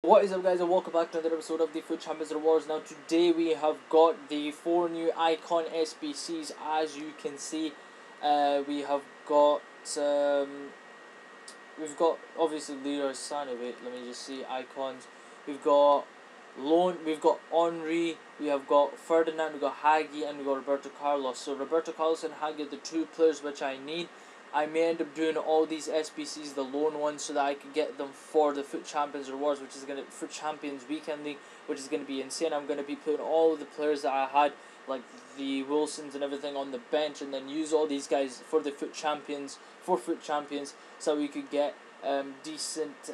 What is up, guys, and welcome back to another episode of the Foot Champions Rewards. Now today we have got the 4 new icon SBCs. As you can see, we have got we've got obviously Leroy Sané. Wait, let me just see icons. We've got we've got Henry, we have got Ferdinand, we've got Hagi, and we've got Roberto Carlos. So Roberto Carlos and Hagi are the 2 players which I need. I may end up doing all these SBCs, the loan ones, so that I can get them for the Foot Champions Rewards, which is going to Foot Champions Weekend League, which is going to be insane. I'm going to be putting all of the players that I had, like the Wilsons and everything, on the bench, and then use all these guys for the Foot Champions, so we could get decent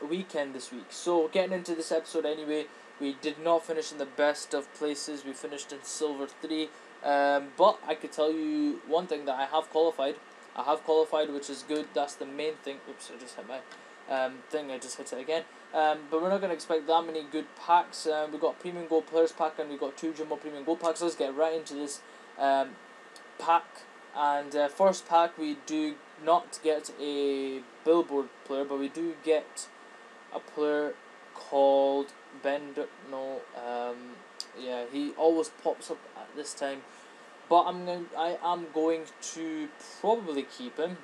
weekend this week. So getting into this episode anyway, we did not finish in the best of places. We finished in Silver 3, but I could tell you one thing, that I have qualified, which is good. That's the main thing. Oops, I just hit my thing. I just hit it again. But we're not going to expect that many good packs. We've got Premium Gold Players Pack, and we've got 2 Jumbo Premium Gold Packs. So let's get right into this pack. And first pack, we do not get a Billboard player, but we do get a player called Bender. No, yeah, he always pops up at this time. But I am going to probably keep him.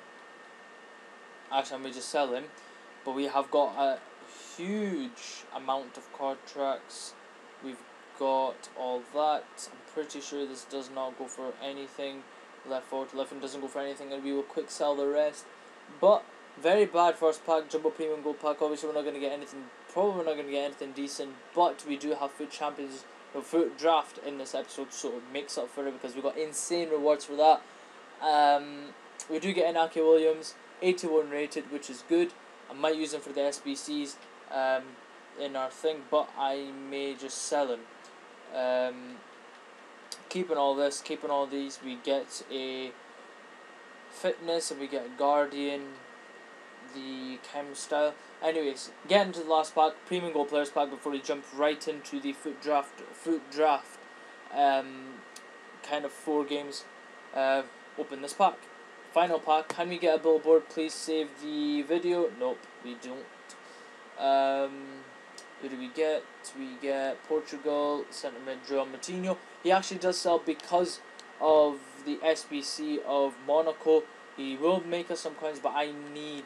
Actually, I may just sell him. But we have got a huge amount of contracts. We've got all that. I'm pretty sure this does not go for anything. Left forward to left and doesn't go for anything, and we will quick sell the rest. But very bad first pack, Jumbo Premium Gold Pack. Obviously, we're not going to get anything. Probably not going to get anything decent. But we do have Foot Champions. Foot draft in this episode, so it makes up for it because we got insane rewards for that. We do get Inaki Williams, 81 rated, which is good. I might use him for the SBCs in our thing, but I may just sell him. Keeping all this, keeping all these, we get a fitness, and we get a guardian, the chem style. Anyways, getting to the last pack, Premium Gold Players Pack, before we jump right into the foot draft kind of 4 games. Open this pack. Final pack. Can we get a billboard? Please save the video. Nope, we don't. Who do we get? We get Portugal, centre mid João Moutinho. He actually does sell because of the SBC of Monaco. He will make us some coins, but I need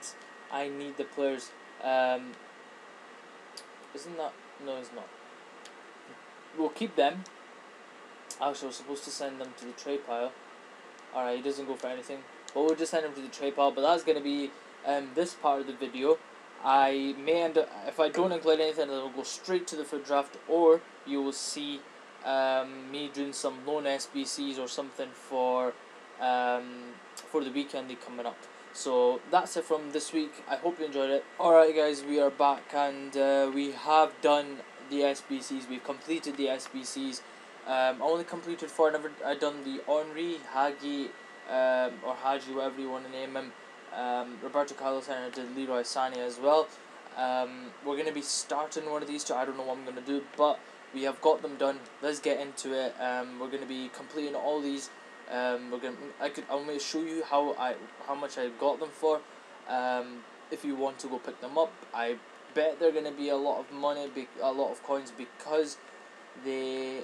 the players. Isn't that? No, it's not. We'll keep them. Actually, we're supposed to send them to the trade pile. Alright, he doesn't go for anything, but we'll just send him to the trade pile. But that's going to be this part of the video. I may end up, if I don't include anything, it'll go straight to the foot draft, or you will see me doing some loan SBCs or something for the weekend league coming up. So that's it from this week. I hope you enjoyed it. Alright guys, we are back, and we have done the SBCs. We've completed the SBCs. I only completed 4. I done the Henry, Hagi, or Haji, whatever you want to name him. Roberto Carlos, and I did Leroy Sané as well. We're going to be starting one of these 2. I don't know what I'm going to do, but we have got them done. Let's get into it. We're going to be completing all these. I'll may show you how much I got them for. If you want to go pick them up, I bet they're going to be a lot of money, a lot of coins, because they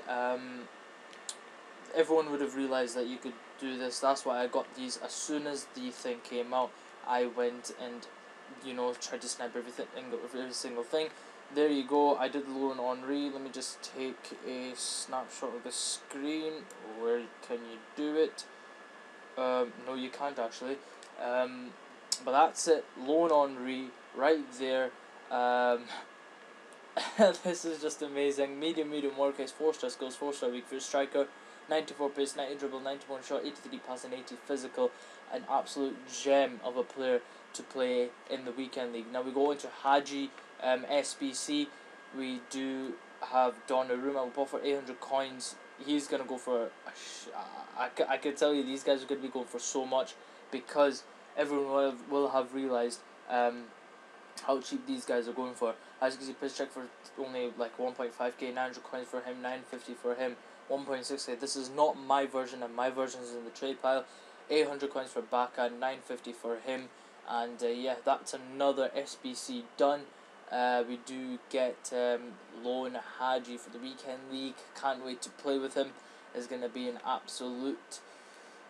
everyone would have realized that you could do this. That's why I got these as soon as the thing came out. I went and tried to snipe every single thing. There you go. I did the loan Henry. Let me just take a snapshot of the screen. Where can you do it? No, you can't actually. But that's it. Loan Henry right there. This is just amazing. Medium work is 4-star skills, 4-star weak for striker, 94 pace, 90 dribble, 91 shot, 83 pass, and 80 physical. An absolute gem of a player to play in the weekend league. Now we go into Haji SBC. We do have Donnarumma. We bought for 800 coins. He's gonna go for I can tell you, these guys are gonna be going for so much, because everyone will have realized how cheap these guys are going for. As you can see, pitch check for only like 1.5k, 900 coins for him, 950 for him, 1.6k. This is not my version, and my version is in the trade pile. 800 coins for Baka, 950 for him, and yeah, that's another SBC done. We do get Lone Hadji for the weekend league. Can't wait to play with him. It's going to be an absolute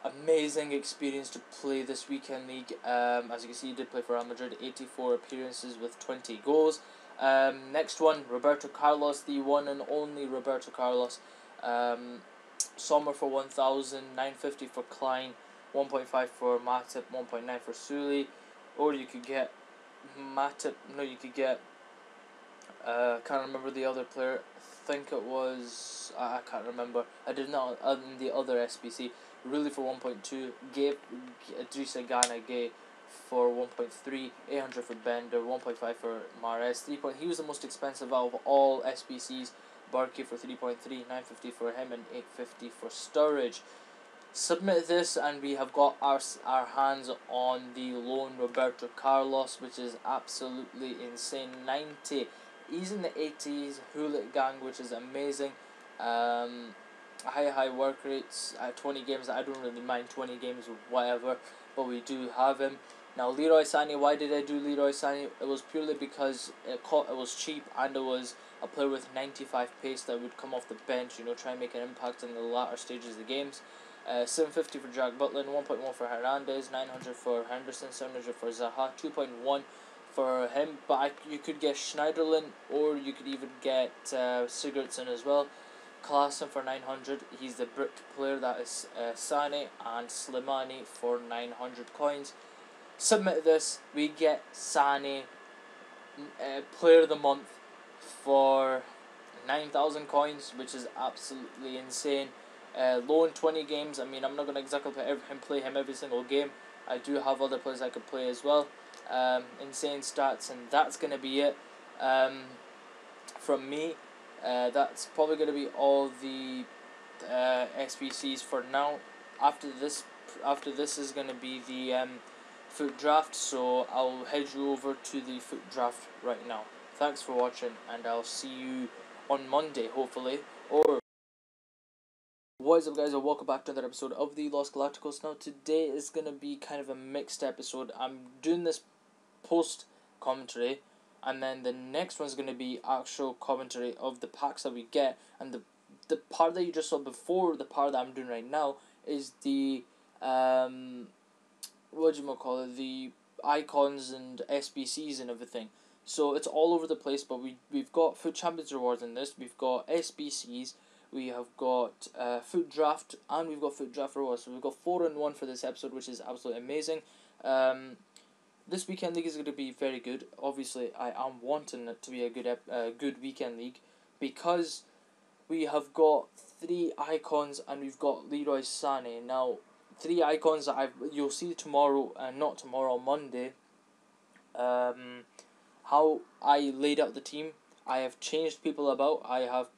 amazing experience to play this weekend league. As you can see, he did play for Real Madrid, 84 appearances with 20 goals. Next one, Roberto Carlos, the one and only Roberto Carlos. Sommer for 1,000, 950 for Klein, 1.5 for Matip, 1.9 for Sully. Or you could get Matip, no, you could get, can't remember the other player. I think it was, I can't remember. I did not, in the other SBC. Really for 1.2, gave Idrissa Gana Gay for 1.3, 800 for Bender, 1.5 for Mahrez, 3 point. He was the most expensive out of all SBCs. Barkey for 3.3, 950 for him, and 850 for Sturridge. Submit this, and we have got our hands on the lone Roberto Carlos, which is absolutely insane. 90. He's in the 80s, Hulit gang, which is amazing. High work rates at 20 games. I don't really mind 20 games or whatever, but we do have him. Now Leroy Sané, why did I do Leroy Sané? It was purely because it was cheap, and it was a player with 95 pace that would come off the bench, try and make an impact in the latter stages of the games. 750 for Jack Butland, 1.1 for Hernandez, 900 for Henderson, 700 for Zaha, 2.1 for him. But you could get Schneiderlin, or you could even get Sigurdsson as well. Klaassen for 900. He's the bricked player. That is Sané, and Slimani for 900 coins. Submit this. We get Sané player of the month for 9,000 coins, which is absolutely insane. Loan 20 games. I mean, I'm not going to exactly play him every single game. I do have other players I could play as well. Insane stats, and that's going to be it from me. That's probably going to be all the SBCs for now. After this is going to be the foot draft, so I'll head you over to the foot draft right now. Thanks for watching, and I'll see you on Monday, hopefully. Or what is up, guys, and welcome back to another episode of the Los Galacticos. Now today is going to be kind of a mixed episode. I'm doing this post commentary, and then the next one's going to be actual commentary of the packs that we get. And the part that you just saw before the part that I'm doing right now is the the icons and SBCs and everything. So it's all over the place, but we've got Foot Champions rewards in this. We've got SBCs. We have got Foot Draft, and we've got Foot Draft rewards. So we've got 4-in-1 for this episode, which is absolutely amazing. This weekend league is going to be very good. Obviously, I am wanting it to be a good weekend league, because we have got 3 icons and we've got Leroy Sané. Now, 3 icons that you'll see tomorrow, not tomorrow, Monday. How I laid out the team. I have changed people about. I've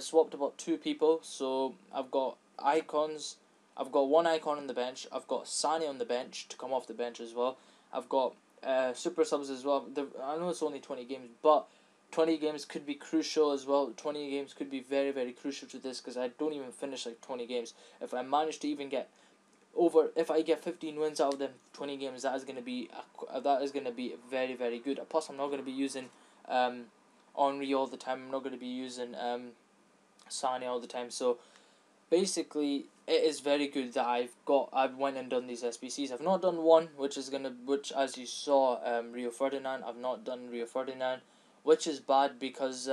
swapped about 2 people. So I've got icons. I've got 1 icon on the bench. I've got Sané on the bench to come off the bench as well. I've got super subs as well. I know it's only 20 games, but 20 games could be crucial as well. 20 games could be very, very crucial to this, because I don't even finish like 20 games. If I manage to even get if I get 15 wins out of them 20 games, that is going to be very, very good. Plus, I'm not going to be using Henry all the time. I'm not going to be using Sané all the time. So basically, it is very good that I've went and done these SBCs. I've not done one, which as you saw, Rio Ferdinand. I've not done Rio Ferdinand, which is bad, because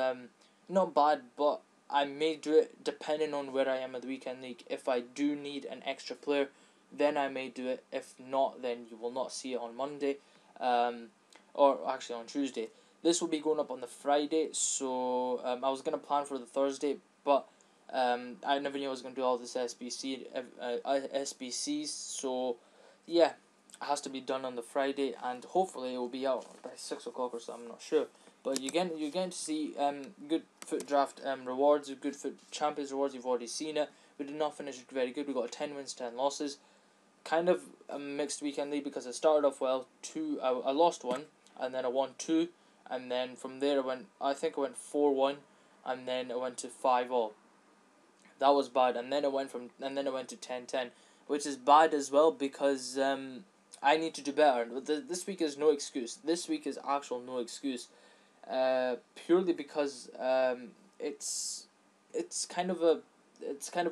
not bad, but I may do it depending on where I am in the weekend league. If I do need an extra player, then I may do it. If not, then you will not see it on Monday, or actually on Tuesday. This will be going up on the Friday, so I was going to plan for the Thursday, but I never knew I was going to do all this SBCs, so yeah, it has to be done on the Friday, and hopefully it will be out by 6 o'clock or so. I'm not sure, but you're getting to see good foot draft rewards, good foot champions rewards. You've already seen it. We did not finish it very good. We got 10 wins, 10 losses. Kind of a mixed weekend league, because I started off well. I lost 1, and then I won 2, and then from there I went 4-1, and then I went to 5-all. That was bad, and then I went to 10-10, which is bad as well, because I need to do better. This week is no excuse. This week is actual no excuse. purely because it's kind of a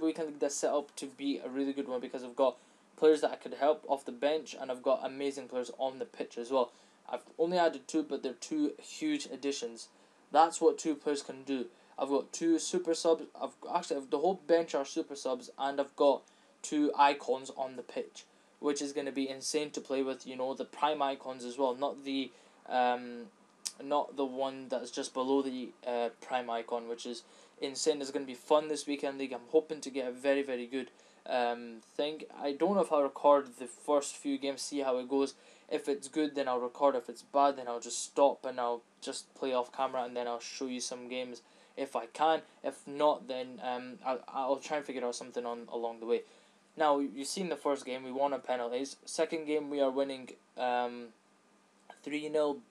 weekend league that's set up to be a really good one, because I've got players that I could help off the bench, and I've got amazing players on the pitch as well. I've only added 2, but they're 2 huge additions. That's what 2 players can do. I've got 2 super subs. The whole bench are super subs, and I've got 2 icons on the pitch, which is going to be insane to play with. You know, the prime icons as well, not the one that's just below the prime icon, which is insane. It's going to be fun this weekend league. I'm hoping to get a very, very good thing. I don't know if I'll record the first few games, see how it goes. If it's good, then I'll record. If it's bad, then I'll just stop and I'll just play off camera, and then I'll show you some games if I can. If not, then I'll try and figure out something along the way. Now, you've seen the first game, we won on penalties. Second game, we are winning 3-0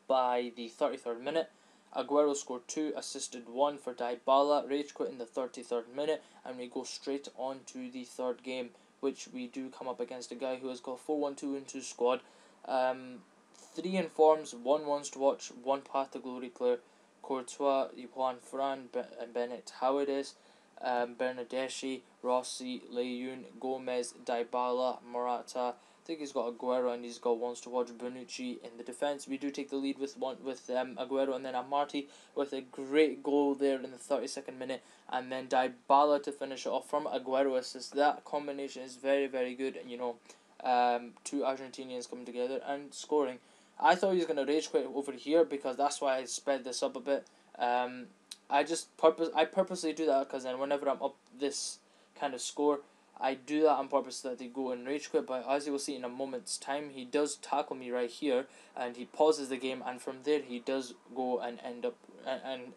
by the 33rd minute. Aguero scored 2, assisted 1 for Dybala. Rage quit in the 33rd minute, and we go straight on to the third game, which we do come up against a guy who has got 4-1-2 in 2 squad. 3 informs, 1 wants to watch, 1 path to glory player. Courtois, Juan Fran, Bennett, how it is. Bernardeschi, Rossi, Leyoun, Gomez, Dybala, Morata. I think he's got Aguero, and he's got wants to watch Bonucci in the defence. We do take the lead with Aguero, and then Amarty with a great goal there in the 32nd minute, and then Dybala to finish it off from Aguero assist. That combination is very, very good. You know, 2 Argentinians coming together and scoring. I thought he was gonna rage quit over here, because that's why I sped this up a bit. I purposely do that, because then whenever I'm up this kind of score, I do that on purpose so that they go and rage quit. But as you will see in a moment's time, he does tackle me right here, and he pauses the game, and from there he does go and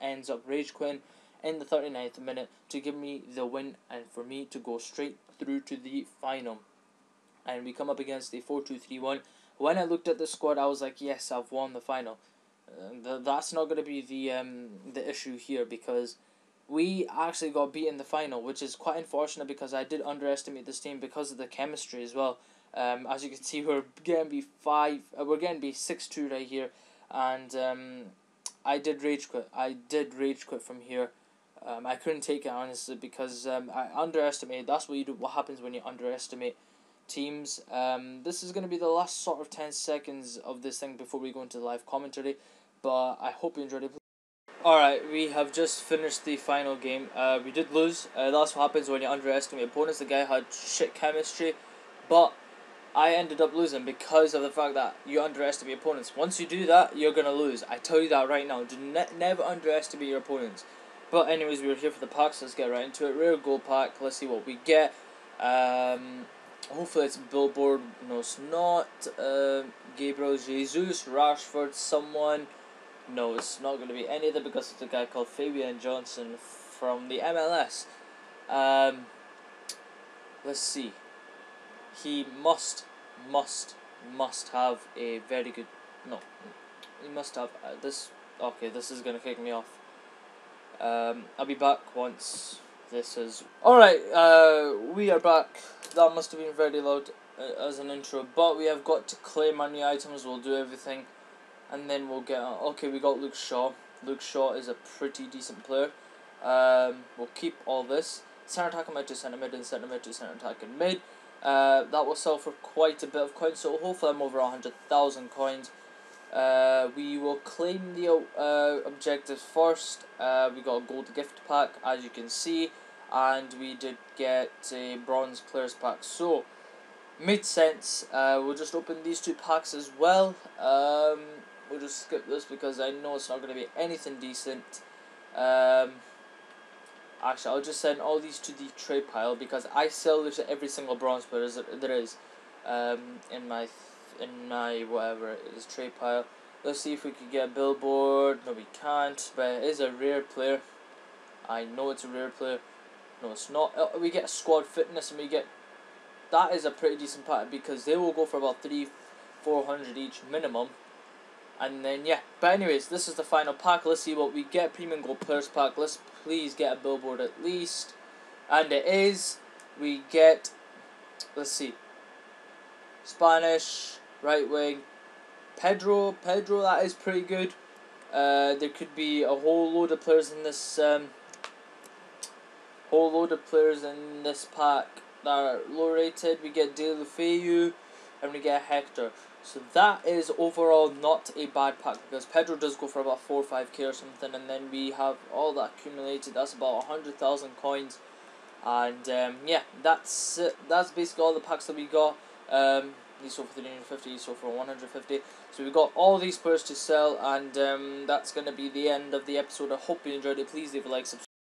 ends up rage quitting in the 39th minute to give me the win, and for me to go straight through to the final. And we come up against a 4-2-3-1. When I looked at the squad, I was like, yes, I've won the final. That's not going to be the issue here, because we actually got beat in the final, which is quite unfortunate, because I did underestimate this team because of the chemistry as well. As you can see, we're getting beat 6-2 right here, and I did rage quit from here. I couldn't take it, honestly, because I underestimated. That's what you do. What happens when you underestimate teams. This is going to be the last sort of 10 seconds of this thing before we go into the live commentary, but I hope you enjoyed it. Alright, we have just finished the final game. We did lose. That's what happens when you underestimate opponents. The guy had shit chemistry, but I ended up losing because of the fact that you underestimate opponents. Once you do that, you're going to lose. I tell you that right now. Do never underestimate your opponents. But anyways, we were here for the packs. Let's get right into it. Rare gold pack. Let's see what we get. Hopefully it's Billboard. No, it's not. Gabriel Jesus, Rashford, someone. No, it's not going to be any of them, because it's a guy called Fabian Johnson from the MLS. Let's see. He must have a very good. No, he must have this. Okay, this is going to kick me off. I'll be back once this is. Alright, we are back. That must have been very loud as an intro, but we have got to claim our new items. We'll do everything, and then we'll get on. Okay, we got Luke Shaw. Luke Shaw is a pretty decent player. We'll keep all this. Centre attack and mid to centre mid, and centre mid to centre attack and mid. That will sell for quite a bit of coins, so hopefully I'm over 100,000 coins. We will claim the objectives first. We got a gold gift pack, as you can see, and we did get a bronze players pack, so made sense. We'll just open these 2 packs as well. We'll just skip this because I know it's not going to be anything decent. Actually, I'll just send all these to the trade pile, because I sell literally every single bronze player there is in my whatever it is trade pile. Let's see if we can get a Billboard. No, we can't, but it is a rare player. I know it's a rare player. No, it's not. We get squad fitness, and we get. That is a pretty decent pack, because they will go for about 300-400 each minimum. And then yeah, but anyways, this is the final pack. Let's see what we get. Premium Gold Players pack. Let's please get a Billboard at least, and it is. We get. Let's see. Spanish right wing. Pedro, that is pretty good. There could be a whole load of players in this pack that are low rated. We get De La Feu, and we get Hector. So that is overall not a bad pack, because Pedro does go for about 4 or 5k or something, and then we have all that accumulated. That's about 100,000 coins, and yeah, that's it. That's basically all the packs that we got. He sold for 350, he sold for 150. So we got all these players to sell, and that's gonna be the end of the episode. I hope you enjoyed it. Please leave a like, subscribe.